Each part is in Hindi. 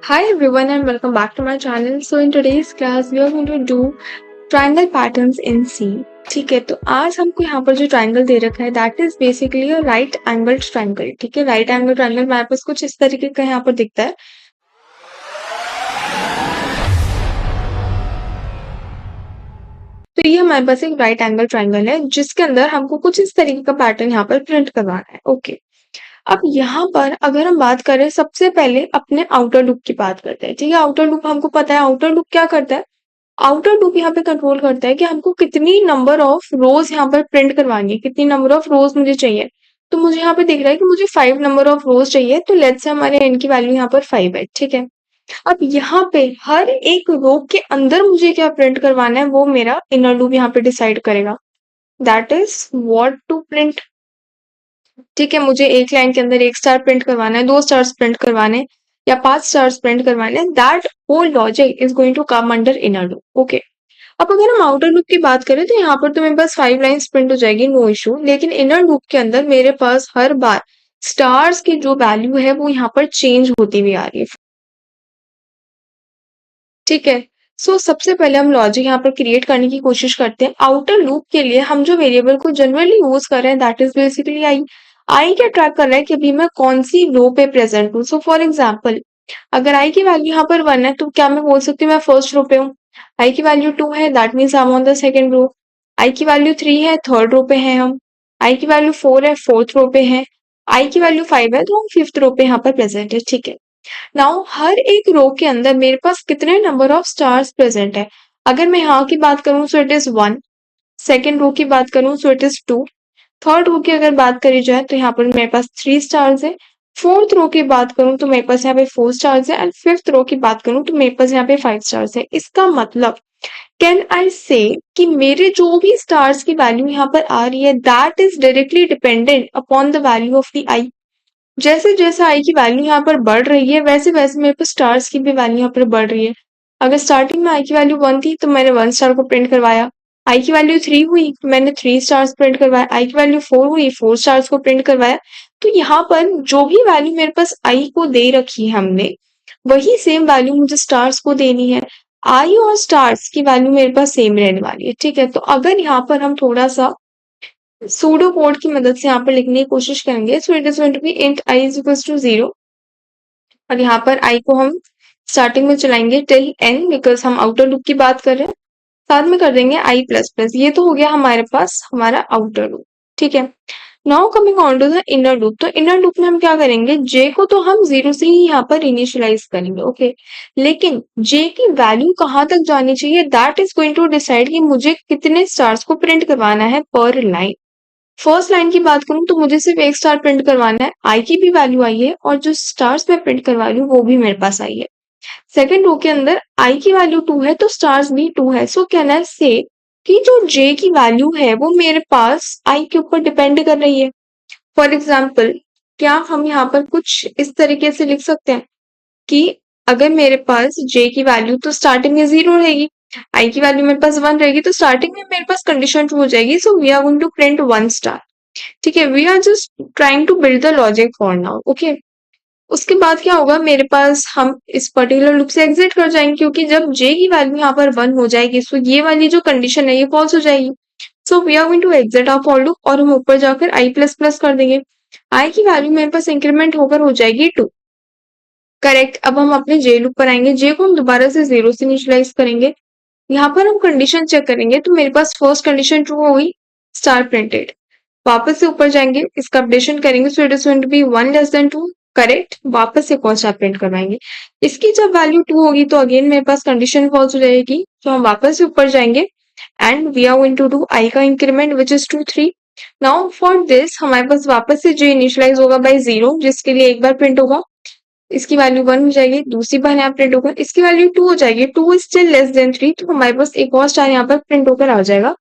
Hi everyone and welcome back to my channel. So in today's class we are going to do triangle patterns in C. ठीक है, तो आज हमको यहाँ पर जो ट्राइंगल दे रखा है that is basically a right angled triangle. ठीक है, राइट एंगल ट्राइंगल हमारे पास कुछ इस तरीके का यहाँ पर दिखता है. तो ये हमारे पास एक राइट एंगल ट्राइंगल है जिसके अंदर हमको कुछ इस तरीके का पैटर्न यहाँ पर प्रिंट करवाना है. ओके, अब यहाँ पर अगर हम बात करें सबसे पहले अपने आउटर लूप की बात करते हैं. ठीक है, आउटर लूप हमको पता है. आउटर लूप क्या करता है? आउटर लूप यहाँ पे कंट्रोल करता है कि हमको कितनी नंबर ऑफ रोज यहाँ पर प्रिंट करवानी है, कितनी नंबर ऑफ रोज मुझे चाहिए. तो मुझे यहाँ पे दिख रहा है कि मुझे 5 नंबर ऑफ रोज चाहिए, तो लेट्स से हमारे एन की वैल्यू यहाँ पर 5 है. ठीक है, अब यहाँ पे हर एक रो के अंदर मुझे क्या प्रिंट करवाना है वो मेरा इनर लूप यहाँ पे डिसाइड करेगा. That is what to print. ठीक है, मुझे एक लाइन के अंदर एक स्टार प्रिंट करवाना है, 2 स्टार्स प्रिंट करवाने हैं या 5 स्टार्स प्रिंट करवाने हैं. That whole logic is going to come under inner loop. Okay, अब अगर हम आउटर लूप की बात करें तो यहाँ पर तो मेरे पास 5 लाइन्स प्रिंट हो जाएगी, नो इशू. लेकिन इनर लूप के अंदर मेरे पास हर बार स्टार्स की जो वैल्यू है वो यहाँ पर चेंज होती हुई आ रही है. ठीक है, सो सबसे पहले हम लॉजिक यहाँ पर क्रिएट करने की कोशिश करते हैं. आउटर लूप के लिए हम जो वेरिएबल को जनरली यूज कर रहे हैं दैट इज बेसिकली आई. आई क्या ट्रैक कर रहा है कि अभी मैं कौन सी रो पे प्रेजेंट हूँ. सो फॉर एग्जाम्पल, अगर आई की वैल्यू यहाँ पर 1 है तो क्या मैं बोल सकती हूँ मैं फर्स्ट रो पे हूँ. आई की वैल्यू 2 है that means I am on the second row. I की वैल्यू 3 है थर्ड रो पे है हम. आई की वैल्यू 4 है फोर्थ रो पे है. आई की वैल्यू 5 है तो हम फिफ्थ रो पे यहाँ पर प्रेजेंट है. ठीक है, नाउ हर एक रो के अंदर मेरे पास कितने नंबर ऑफ स्टार्स प्रेजेंट है. अगर मैं यहाँ की बात करूँ so it is 1. Second row की बात करूँ so it is 2. Third row की अगर बात करी जाए तो यहाँ पर मेरे पास 3 स्टार्स है. फोर्थ रो की बात करूँ तो मेरे पास यहाँ पे 4 स्टार्स है एंड फिफ्थ रो की बात करूँ तो मेरे पास यहाँ पे 5 स्टार्स है. इसका मतलब कैन आई से कि मेरे जो भी स्टार्स की वैल्यू यहाँ पर आ रही है that is directly dependent upon the value of the i. जैसे जैसे आई की वैल्यू यहाँ पर बढ़ रही है वैसे वैसे मेरे पास स्टार्स की भी वैल्यू यहाँ पर बढ़ रही है. अगर स्टार्टिंग में आई की वैल्यू 1 थी तो मैंने 1 स्टार को प्रिंट करवाया. आई की वैल्यू 3 हुई तो मैंने 3 स्टार्स प्रिंट करवाया. आई की वैल्यू 4 हुई 4 स्टार्स को प्रिंट करवाया. तो यहाँ पर जो भी वैल्यू मेरे पास आई को दे रखी है हमने वही सेम वैल्यू मुझे स्टार्स को देनी है. आई और स्टार्स की वैल्यू मेरे पास सेम रहने वाली है. ठीक है, तो अगर यहाँ पर हम थोड़ा सा सूडो कोड की मदद से यहाँ पर लिखने की कोशिश करेंगे so it is going to be int I is equals to 0 और यहाँ पर आई को हम स्टार्टिंग में चलाएंगे टिल एन बिकॉज हम आउटर लूप की बात कर रहे हैं. साथ में कर देंगे आई प्लस प्लस. ये तो हो गया हमारे पास हमारा आउटर लूप. ठीक है, now coming on to the inner loop. तो इनर लूप में हम क्या करेंगे, जे को तो हम 0 से ही यहाँ पर इनिशियलाइज करेंगे. ओके, लेकिन जे की वैल्यू कहाँ तक जानी चाहिए that is going to decide कि मुझे कितने स्टार्स को प्रिंट करवाना है पर लाइन. फर्स्ट लाइन की बात करूं तो मुझे सिर्फ एक स्टार प्रिंट करवाना है. आई की भी वैल्यू आई है और जो स्टार्स मैं प्रिंट करवा रही हूँ वो भी मेरे पास आई है. सेकेंड रो के अंदर आई की वैल्यू 2 है तो स्टार्स भी 2 है. सो कैन आई से कि जो जे की वैल्यू है वो मेरे पास आई के ऊपर डिपेंड कर रही है. फॉर एग्जाम्पल, क्या हम यहाँ पर कुछ इस तरीके से लिख सकते हैं कि अगर मेरे पास जे की वैल्यू तो स्टार्टिंग में 0 रहेगी, आई की वैल्यू मेरे पास 1 रहेगी, तो स्टार्टिंग में मेरे पास कंडीशन ट्रू हो जाएगी. So we are going to print 1 star. ठीक है, we are just trying to build the logic for now. Okay, उसके बाद क्या होगा, मेरे पास हम इस पर्टिकुलर लूप से एग्जिट कर जाएंगे क्योंकि जब जे की वैल्यू यहाँ पर 1 हो जाएगी सो ये वाली जो कंडीशन है ये फॉल्स हो जाएगी. So we are going to exit our for loop और हम ऊपर जाकर आई प्लस प्लस कर देंगे. आई की वैल्यू मेरे पास इंक्रीमेंट होकर हो जाएगी 2. करेक्ट, अब हम अपने जे लूप पर आएंगे. जे को हम दोबारा से 0 से इनिशियलाइज करेंगे. यहाँ पर हम कंडीशन चेक करेंगे तो मेरे पास फर्स्ट कंडीशन ट्रू हो गई, स्टार प्रिंटेड. वापस से ऊपर जाएंगे, इसका अपडेशन करेंगे so it is going to be 1 less than 2. Correct, वापस से कौन सा प्रिंट करवाएंगे. इसकी जब वैल्यू 2 होगी तो अगेन मेरे पास कंडीशन फॉल्स हो जाएगी. तो हम वापस से ऊपर जाएंगे and we are going to do i का increment which is 2 3. Now for this हमारे पास वापस से जे इनिशियलाइज होगा बाय 0 जिसके लिए एक बार प्रिंट होगा. इसकी वैल्यू 1 हो जाएगी, दूसरी बार यहाँ प्रिंट होगा, इसकी वैल्यू 2 हो जाएगी. 2 इज स्टिल लेस देन 3 तो हमारे पास एक और स्टार यहाँ पर प्रिंट होकर आ जाएगा.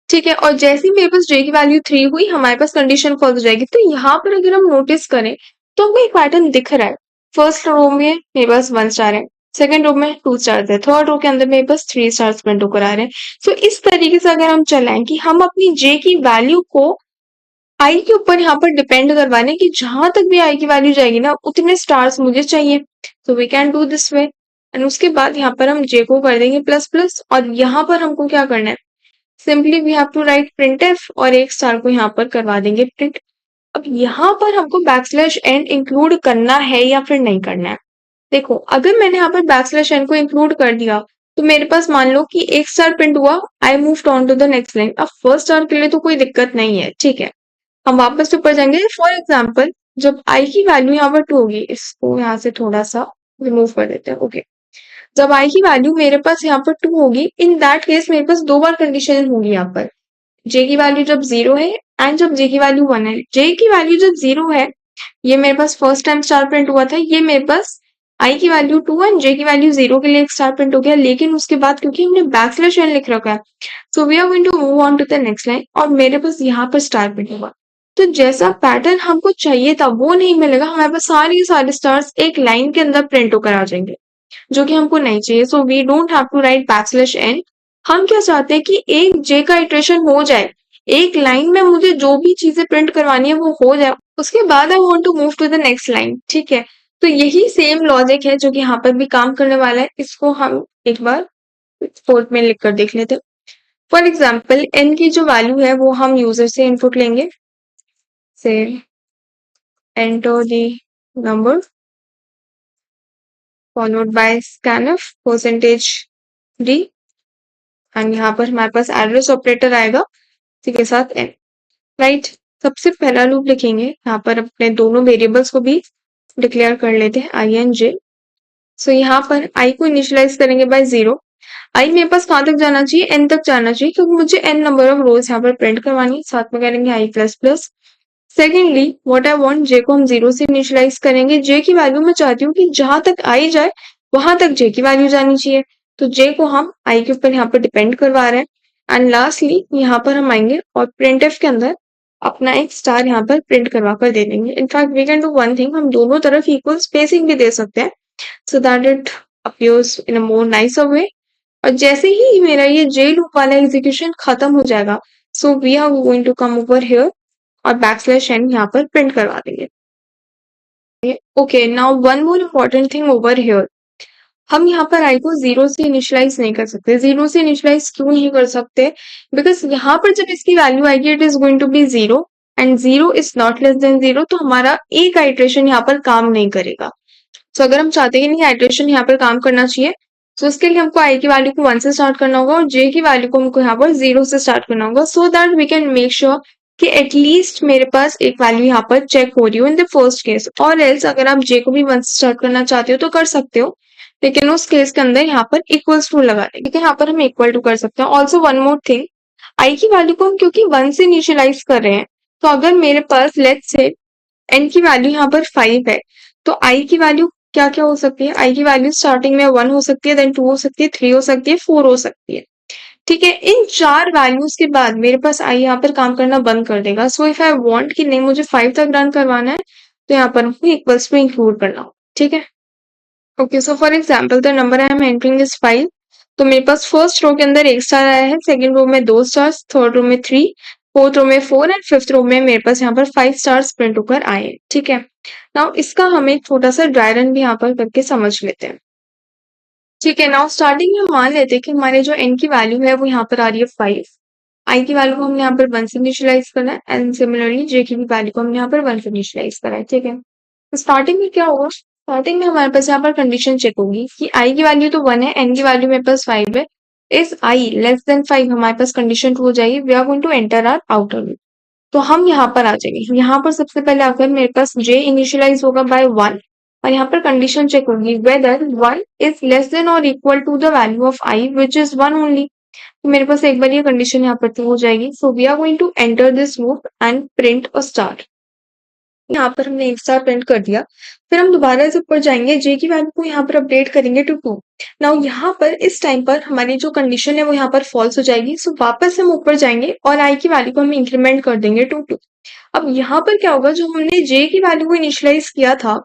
ठीक है, और जैसे ही मेरे पास जे की वैल्यू 3 हुई हमारे पास कंडीशन फॉल्स हो जाएगी. तो यहाँ पर अगर हम नोटिस करें तो हमको एक पैटर्न दिख रहा है. फर्स्ट रो में मेरे पास 1 स्टार है, सेकंड रो में 2 स्टार्स है, थर्ड रो के अंदर मेरे पास 3 स्टार्स प्रिंट होकर आ रहे हैं. सो इस तरीके से अगर हम चलाएं कि हम अपनी जे की वैल्यू को आई के ऊपर यहाँ पर डिपेंड करवाना है कि जहां तक भी आई की वैल्यू जाएगी ना उतने स्टार्स मुझे चाहिए। तो we can do this way. And उसके बाद यहाँ पर हम जे को कर देंगे प्लस प्लस, और यहाँ पर हमको क्या करना है, simply we have to write print F और एक स्टार को यहाँ पर करवा देंगे प्रिंट। अब यहाँ पर हमको बैकस्लैश एन इंक्लूड करना है या फिर नहीं करना है। देखो, अगर मैंने यहाँ पर बैकस्लैश एन को इंक्लूड कर दिया तो मेरे पास मान लो कि एक स्टार प्रिंट हुआ, I move on to the next line. अब फर्स्ट स्टार के लिए तो कोई दिक्कत नहीं है, ठीक है। हम वापस ऊपर जाएंगे। फॉर एग्जाम्पल, जब आई की वैल्यू यहाँ पर 2 होगी, इसको यहाँ से थोड़ा सा रिमूव कर देते हैं। ओके, जब आई की वैल्यू मेरे पास यहाँ पर 2 होगी, इन दैट केस मेरे पास दो बार कंडीशन होगी यहाँ पर। जे की वैल्यू जब 0 है एंड जब जे की वैल्यू 1 है। जे की वैल्यू जब 0 है, ये मेरे पास फर्स्ट टाइम स्टार प्रिंट हुआ था, ये मेरे पास आई की वैल्यू 2 एंड जे की वैल्यू 0 के लिए एक स्टार प्रिंट हो गया। लेकिन उसके बाद क्योंकि हमने बैकस्लैश एन लिख रखा है, so we are going to move on to the next line, और मेरे पास यहाँ पर स्टार प्रिंट होगा। तो जैसा पैटर्न हमको चाहिए था वो नहीं मिलेगा, हमारे पास सारे के सारे स्टार्स एक लाइन के अंदर प्रिंट होकर आ जाएंगे, जो कि हमको नहीं चाहिए। So we don't have to write backslash N. हम क्या चाहते हैं कि एक जे का इटरेशन हो जाए, एक लाइन में मुझे जो भी चीजें प्रिंट करवानी है वो हो जाए, उसके बाद I want to move to the next line, ठीक है। तो यही सेम लॉजिक है जो कि यहाँ पर भी काम करने वाला है। इसको हम एक बार फोर्थ में लिख कर देख लेते हैं। फॉर एग्जाम्पल, एन की जो वैल्यू है वो हम यूजर से इनपुट लेंगे, से enter the number followed by scanf percentage D, and यहाँ पर हमारे पास एड्रेस ऑपरेटर आएगा उसी के साथ एन, राइट। सबसे पहला लूप लिखेंगे, यहाँ पर अपने दोनों वेरिएबल्स को भी डिक्लेयर कर लेते हैं, आई एन जे। सो यहाँ पर आई को इनिशियलाइज करेंगे बाय 0। आई मेरे पास कहाँ तक जाना चाहिए, एन तक जाना चाहिए, क्योंकि मुझे एन नंबर ऑफ रोज यहाँ पर प्रिंट करवानी है। साथ में करेंगे i plus plus. Secondly, what I want, j को हम 0 से इनिशियलाइज करेंगे। जे की वैल्यू मैं चाहती हूँ कि जहां तक आई जाए वहां तक जे की वैल्यू जानी चाहिए, तो जे को हम आई के ऊपर यहाँ पर डिपेंड करवा रहे हैं। एंड लास्टली यहाँ पर हम आएंगे और प्रिंट एफ के अंदर अपना एक स्टार यहाँ पर प्रिंट करवा कर दे देंगे। In fact we can do one thing, हम दोनों तरफ इक्वल स्पेसिंग भी दे सकते हैं, so that it appears in a more nicer way। और जैसे ही मेरा ये जे लूप वाला एग्जीक्यूशन खत्म हो जाएगा, so we are going to come over here और बैकस्लैश एन यहाँ पर प्रिंट करवा देंगे। Okay, now one more important thing over here, हम यहाँ पर आई को 0 से इनिशियलाइज नहीं कर सकते। 0 से इनिशियलाइज क्यों नहीं कर सकते, बिकॉज यहाँ पर जब इसकी वैल्यू आएगी it is going to be 0 and 0 is not less than 0, तो हमारा एक आइट्रेशन यहाँ पर काम नहीं करेगा। तो अगर हम चाहते हैं कि नहीं आइट्रेशन यहाँ पर काम करना चाहिए, तो उसके लिए हमको आई की वैल्यू को 1 से स्टार्ट करना होगा और जे की वैल्यू को हमको यहाँ पर 0 से स्टार्ट करना होगा, so that we can make sure कि एटलीस्ट मेरे पास एक वैल्यू यहाँ पर चेक हो रही हो इन द फर्स्ट केस। और एल्स अगर आप जे को भी 1 से स्टार्ट करना चाहते हो तो कर सकते हो, लेकिन उस केस के अंदर यहाँ पर इक्वल्स टू लगा देंगे, ठीक है। यहाँ पर हम इक्वल टू कर सकते हैं। ऑल्सो वन मोर थिंग, आई की वैल्यू को हम क्योंकि 1 से इनिशियलाइज कर रहे हैं, तो अगर मेरे पास लेट्स से एन की वैल्यू यहाँ पर 5 है, तो आई की वैल्यू क्या क्या हो सकती है, आई की वैल्यू स्टार्टिंग में 1 हो सकती है, देन 2 हो सकती है, 3 हो सकती है, 4 हो सकती है, ठीक है। इन 4 वैल्यूज के बाद मेरे पास आई यहाँ पर काम करना बंद कर देगा। सो इफ आई वांट कि नहीं मुझे 5 तक रन करवाना है, तो यहाँ पर हमको इक्वल्स में इंक्लूड करना हो, ठीक है। Okay, so for example the number I am entering is 5। तो मेरे पास फर्स्ट रो के अंदर एक स्टार आया है, सेकंड रो में 2 स्टार्स, थर्ड रो में 3, फोर्थ रो में 4 एंड फिफ्थ रो में मेरे पास यहाँ पर 5 स्टार्स प्रिंट होकर आए हैं, ठीक है। नाउ इसका हम एक छोटा सा ड्राई रन भी यहाँ पर करके समझ लेते हैं, ठीक है। नाउ स्टार्टिंग में मान लेते हैं कि हमारे जो एन की वैल्यू है वो यहाँ पर आ रही है 5। आई की वैल्यू को हमने यहाँ पर 1 से इनिशियलाइज करना है एंड सिमिलरली जे की भी वैल्यू को हमने यहाँ पर 1 से इनिशियलाइज करा है, ठीक है। तो स्टार्टिंग में क्या होगा, स्टार्टिंग में हमारे पास यहाँ पर कंडीशन चेक होगी कि आई की वैल्यू तो 1 है, एन की वैल्यू मेरे पास 5 है। इस आई लेस देन 5 हमारे पास कंडीशन ट्रू हो जाएगी, we are going to enter our outer loop. तो हम यहाँ पर आ जाएंगे। यहाँ पर सबसे पहले अगर मेरे पास जे इनिशियलाइज होगा बाय 1 और यहाँ पर कंडीशन चेक होगी वेदर 1 इज लेस देन और equal to the value of I which is 1 only. तो मेरे पास एक बार ये कंडीशन यहाँ पर ट्रू हो जाएगी। So we are going to enter this loop and print a star. यहाँ पर हमने एक स्टार प्रिंट कर दिया। फिर हम दोबारा से ऊपर जाएंगे, जे की वैल्यू को यहाँ पर अपडेट करेंगे टू 2। नाउ यहाँ पर इस टाइम पर हमारी जो कंडीशन है वो यहाँ पर फॉल्स हो जाएगी। सो वापस हम ऊपर जाएंगे और आई की वैल्यू को हम इंक्रीमेंट कर देंगे टू 2। अब यहाँ पर क्या होगा, जो हमने जे की वैल्यू को इनिशियलाइज किया था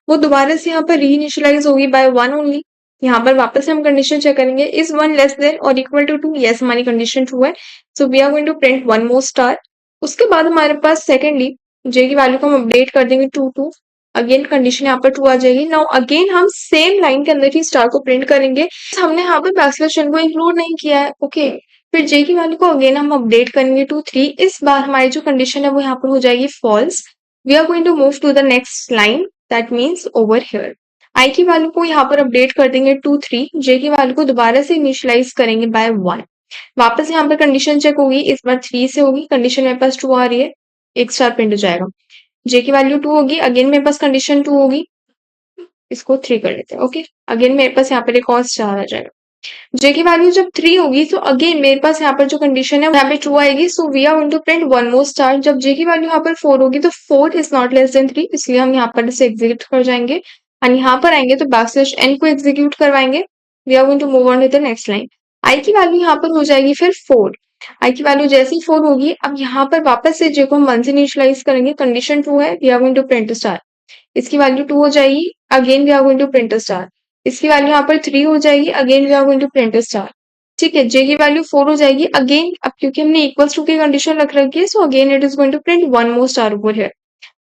वो दोबारा से यहाँ पर री इनिशियलाइज होगी बाय 1 ओनली। यहाँ पर वापस हम कंडीशन चेक करेंगे, इज 1 लेस देन और इक्वल टू 2, यस हमारी कंडीशन ट्रू है। So we are going to print one more star उसके बाद हमारे पास सेकेंडली जे की वैल्यू को हम अपडेट कर देंगे 2 अगेन कंडीशन यहाँ पर 2 आ जाएगी। नाउ अगेन हम सेम लाइन के अंदर ही स्टार को प्रिंट करेंगे। हमने यहाँ पर बैकस्लैश n को इंक्लूड नहीं किया है, ओके। फिर जे की वैल्यू को अगेन हम अपडेट करेंगे टू 3। इस बार हमारी जो कंडीशन है वो यहाँ पर हो जाएगी false. We are going to move to the next line, that means over here. I की वैल्यू को यहाँ पर अपडेट कर देंगे टू 3। जे की वैल्यू को दोबारा से इनिशियलाइज करेंगे बाय 1। वापस यहाँ पर कंडीशन चेक होगी, इस बार 3 से होगी। कंडीशन मेरे पास 2 आ रही है, एक स्टार प्रिंट हो जाएगा। जे की वैल्यू 2 होगी, अगेन मेरे पास कंडीशन 2 होगी, इसको 3 कर लेते हैं, ओके। अगेन मेरे पास यहाँ पर एक और स्टार आ जाएगा। जे की वैल्यू जब 3 होगी तो अगेन मेरे पास यहाँ पर जो कंडीशन है यहाँ पे 2 आएगी। So we are going to print one more star. जब जे की वैल्यू यहाँ पर 4 होगी तो 4 इज नॉट लेस देन 3, इसलिए हम यहाँ पर इसे एग्जीक्यूट कर जाएंगे एंड यहाँ पर आएंगे तो बैकस्लैश n को एग्जीक्यूट करवाएंगे। We are going to move on to the next line. I की वैल्यू यहाँ पर हो जाएगी फिर 4। आई की वैल्यू जैसे ही 4 होगी, अब यहाँ पर वापस से जे को हम 1 से इनिशियलाइज करेंगे। कंडीशन 2 है, we are going to print star. इसकी वैल्यू 2 हो जाएगी, again we are going to print star. इसकी वैल्यू यहाँ पर 3 हो जाएगी, again we are going to print star. ठीक है, जे की वैल्यू 4 हो जाएगी, अगेन अब क्योंकि हमने इक्वल्स टू की कंडीशन रख रखी है, so again it is going to print one more star over here.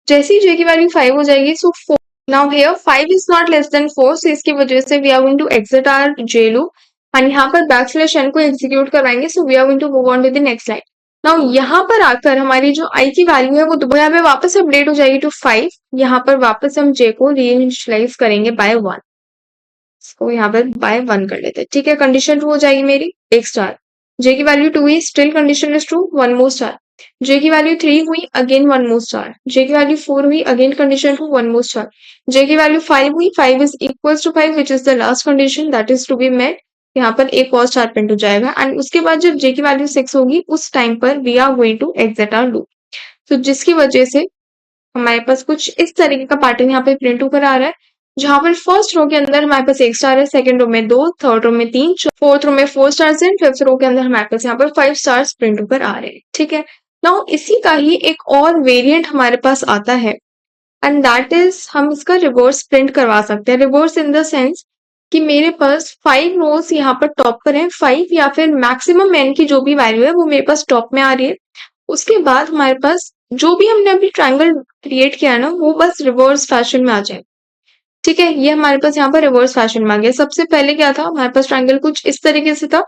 जैसे ही जे की वैल्यू 5 हो जाएगी, सो 4 now here 5 is not less than 4, सो इसकी वजह से we are going to exit our J loop and यहाँ पर बैकस्लैश n को एग्जीक्यूट करवाएंगे। So we are going to move on to the next line. Now यहाँ पर आकर हमारी जो आई की वैल्यू है वो दोबारा यहाँ पे वापस अपडेट हो जाएगी टू 5। यहाँ पर वापस हम जे को रीइनिशियलाइज करेंगे बाय 1। इसको यहाँ पर बाय 1 कर लेते हैं, ठीक है। कंडीशन 2 हो जाएगी मेरी, एक स्टार। जे की वैल्यू 2 हुई, still condition is true, one more star. J की वैल्यू 3 हुई, again one more star. J की वैल्यू 4 हुई, again condition 2, one more star. J की वैल्यू 5 हुई, 5 is equals to 5 which is the last condition that is to be met. यहाँ पर एक और स्टार प्रिंट हो जाएगा एंड उसके बाद जब जे की वैल्यू 6 होगी उस टाइम पर we are going to exit our loop. तो जिसकी वजह से हमारे पास कुछ इस तरीके का पैटर्न यहाँ पे प्रिंट होकर आ रहा है, जहां पर फर्स्ट रो के अंदर हमारे पास एक स्टार है, सेकंड रो में 2, थर्ड रो में 3, फोर्थ रो में 4 स्टार्स एंड फिफ्थ रो के अंदर हमारे पास यहाँ पर 5 स्टार्स प्रिंट होकर आ रहे हैं, ठीक है। नाउ इसी का ही एक और वेरिएंट हमारे पास आता है एंड दैट इज हम इसका रिवर्स प्रिंट करवा सकते हैं। रिवर्स इन द सेंस कि मेरे पास 5 रोज यहाँ पर टॉप पर है, 5 या फिर मैक्सिमम n की जो भी वैल्यू है वो मेरे पास टॉप में आ रही है। उसके बाद हमारे पास जो भी हमने अभी ट्रायंगल क्रिएट किया है ना वो बस रिवर्स फैशन में आ जाए, ठीक है। ये हमारे पास यहाँ पर रिवर्स फैशन में आ गया। सबसे पहले क्या था, हमारे पास ट्रायंगल कुछ इस तरीके से था।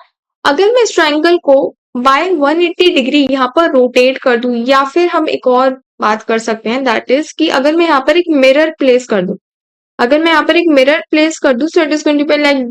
अगर मैं इस ट्रायंगल को बाय 180 डिग्री यहाँ पर रोटेट कर दूं, या फिर हम एक और बात कर सकते हैं दैट इज कि अगर मैं यहाँ पर एक मिरर प्लेस कर दूं, अगर मैं यहाँ पर एक मिरर प्लेस कर दूं, so it is going to be like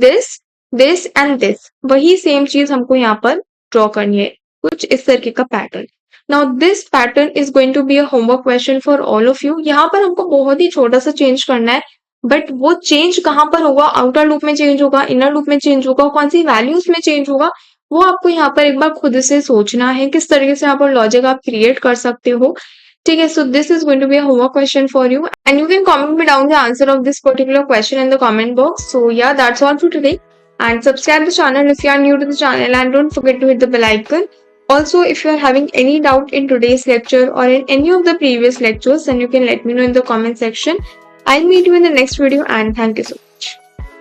this and this. वही सेम चीज हमको यहाँ पर ड्रॉ करनी है, कुछ इस तरीके का pattern. Now this pattern is going to be a homework question for all of you. यहाँ पर हमको बहुत ही छोटा सा चेंज करना है, बट वो चेंज कहाँ पर होगा, आउटर लूप में चेंज होगा, इनर लूप में चेंज होगा, कौन सी वैल्यूज में चेंज होगा, वो आपको यहाँ पर एक बार खुद से सोचना है, किस तरीके से यहाँ पर लॉजिक आप क्रिएट कर सकते हो, ठीक है। So this is going to be a homework question for you and you can comment me down the answer of this particular question in the comment box. So yeah that's all for today and subscribe the channel if you are new to the channel and don't forget to hit the bell icon. Also, if you are having any doubt in today's lecture or in any of the previous lectures, then you can let me know in the comment section. I'll meet you in the next video and thank you so much.